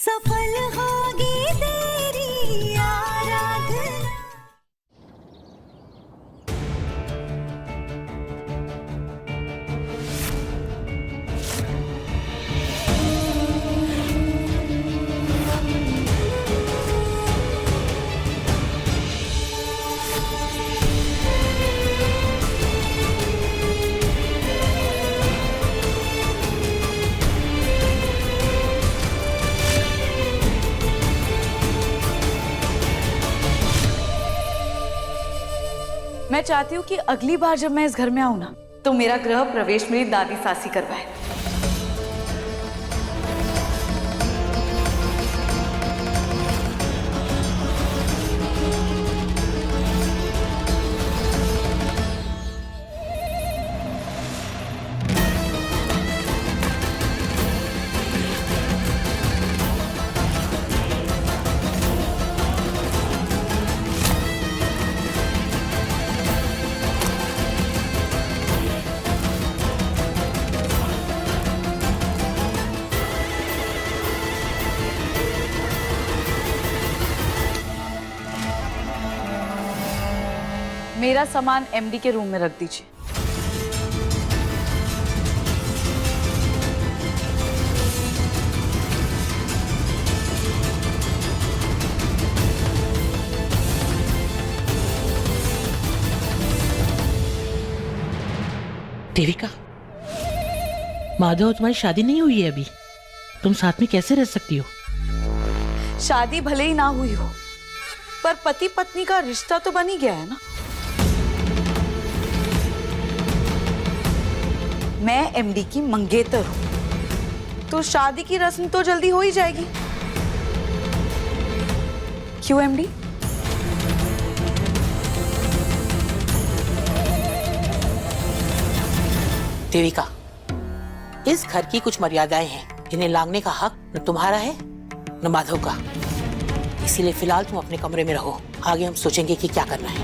सफल होगी तेरी आराधना। मैं चाहती हूँ कि अगली बार जब मैं इस घर में आऊँ ना, तो मेरा गृह प्रवेश मेरी दादी सासी करवाए। मेरा सामान एमडी के रूम में रख दीजिए। देविका, माधव तुम्हारी शादी नहीं हुई है अभी, तुम साथ में कैसे रह सकती हो? शादी भले ही ना हुई हो, पर पति पत्नी का रिश्ता तो बन ही गया है ना। मैं एमडी की मंगेतर हूं, तो शादी की रस्म तो जल्दी हो ही जाएगी। क्यों एमडी? देविका, इस घर की कुछ मर्यादाएं हैं जिन्हें लांघने का हक न तुम्हारा है न माधव का। इसीलिए फिलहाल तुम अपने कमरे में रहो, आगे हम सोचेंगे कि क्या करना है।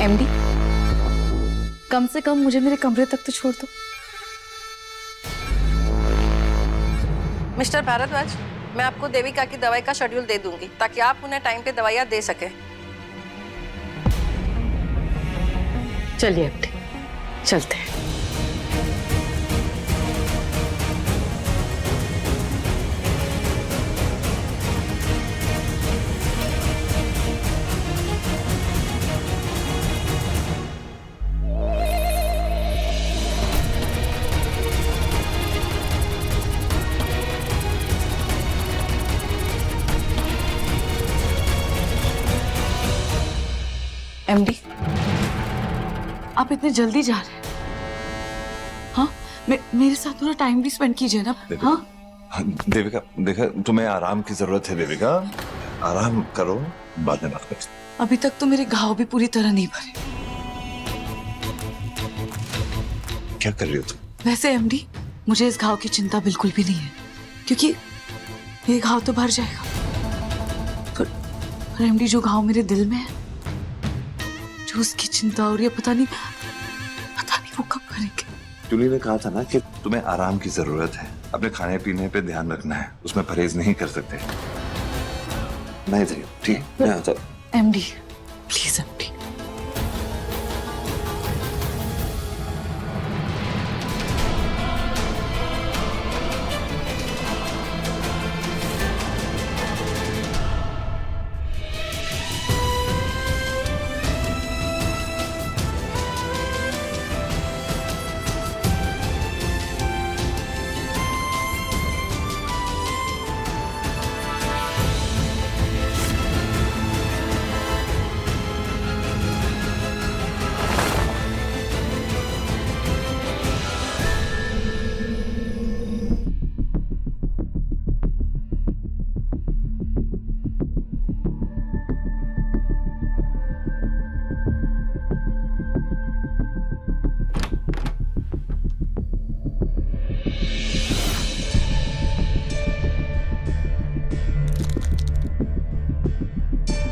एमडी, कम से कम मुझे मेरे कमरे तक तो छोड़ दो। मिस्टर भारद्वाज, मैं आपको देविका की दवाई का शेड्यूल दे दूंगी ताकि आप उन्हें टाइम पे दवाइयाँ दे सके। चलिए एमडी, चलते हैं। एमडी, आप इतने जल्दी जा रहे हैं? हाँ, मेरे साथ थोड़ा टाइम भी स्पेंड कीजिए ना। हाँ देविका, देखा तुम्हें आराम की जरूरत है। देविका, आराम करो, बाद में बात करते। अभी तक तो मेरे घाव भी पूरी तरह नहीं भरे। क्या कर रही हो तुम? वैसे एमडी, मुझे इस घाव की चिंता बिल्कुल भी नहीं है, क्योंकि ये घाव तो भर जाएगा। पर एमडी, जो घाव मेरे दिल में है, जो उसकी चिंता हो रही है, पता नहीं वो कब भरेंगे। जूली ने कहा था ना कि तुम्हें आराम की जरूरत है, अपने खाने पीने पे ध्यान रखना है, उसमें परहेज नहीं कर सकते। मैं इधर हूं, ठीक है? मैं आता हूं। MD, please MD.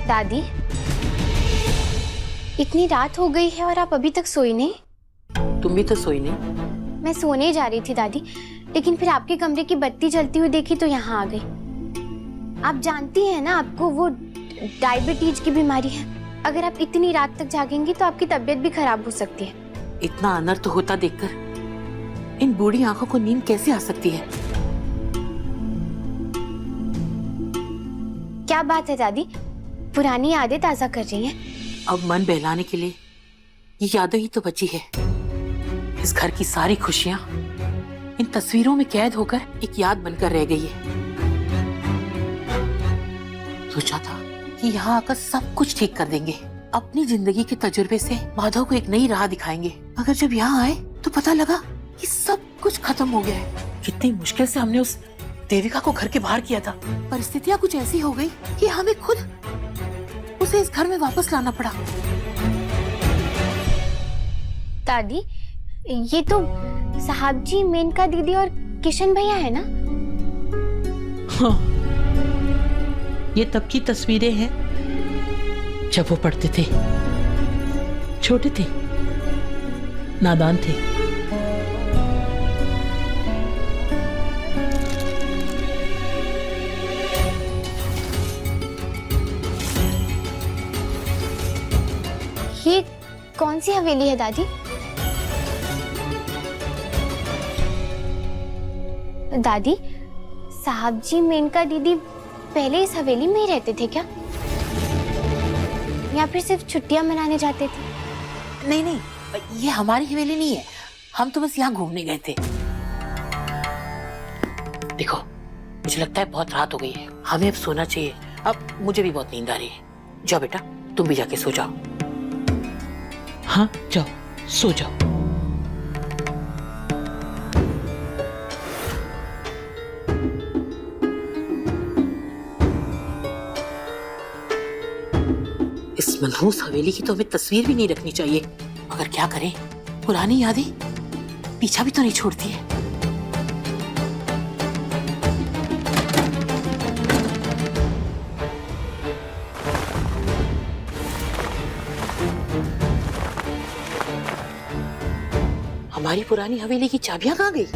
दादी, इतनी रात हो गई है और आप अभी तक सोई नहीं? तुम भी तो सोई नहीं। मैं सोने जा रही थी दादी, लेकिन फिर आपके कमरे की बत्ती जलती हुई देखी तो यहाँ आ गई। आप जानती हैं ना, आपको वो डायबिटीज की बीमारी है। अगर आप इतनी रात तक जागेंगी तो आपकी तबीयत भी खराब हो सकती है। इतना अनर्थ होता देखकर इन बूढ़ी आंखों को नींद कैसे आ सकती है? क्या बात है दादी, पुरानी यादें ताजा कर रही हैं। अब मन बहलाने के लिए ये यादें ही तो बची है। इस घर की सारी खुशियां इन तस्वीरों में कैद होकर एक याद बनकर रह गई है। सोचा था कि यहाँ आकर सब कुछ ठीक कर देंगे, अपनी जिंदगी के तजुर्बे से माधव को एक नई राह दिखाएंगे। मगर जब यहाँ आए तो पता लगा कि सब कुछ खत्म हो गया है। कितनी मुश्किल से हमने उस देविका को घर के बाहर किया था। परिस्थितियां कुछ ऐसी हो गई कि हमें खुद उसे इस घर में वापस लाना पड़ा। दादी, ये तो साहब जी, मेनका दीदी और किशन भैया है ना? हाँ, ये तब की तस्वीरें हैं जब वो पढ़ते थे, छोटे थे, नादान थे। ये कौन सी हवेली है दादी? दादी, साहब जी, मेनका दीदी पहले इस हवेली में ही रहते थे क्या, या फिर सिर्फ छुट्टियां मनाने जाते थे? नहीं नहीं, ये हमारी हवेली नहीं है। हम तो बस यहाँ घूमने गए थे। देखो, मुझे लगता है बहुत रात हो गई है, हमें अब सोना चाहिए। अब मुझे भी बहुत नींद आ रही है। जाओ बेटा, तुम भी जाके सो जाओ। हाँ जाओ, सो जाओ। इस मनहूस हवेली की तो हमें तस्वीर भी नहीं रखनी चाहिए, मगर क्या करें, पुरानी यादें पीछा भी तो नहीं छोड़ती है। हमारी पुरानी हवेली की चाबियां कहाँ गई?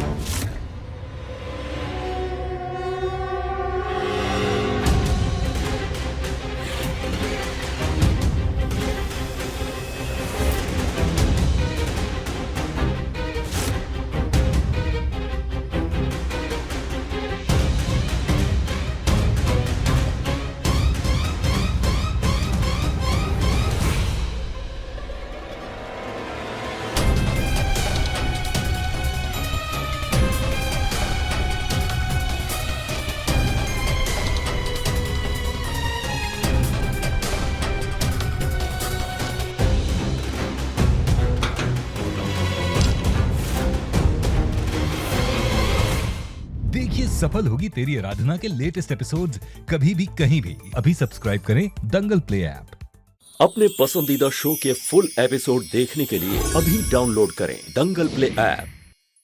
देखिए सफल होगी तेरी आराधना के लेटेस्ट एपिसोड्स कभी भी कहीं भी। अभी सब्सक्राइब करें दंगल प्ले ऐप। अपने पसंदीदा शो के फुल एपिसोड देखने के लिए अभी डाउनलोड करें दंगल प्ले ऐप।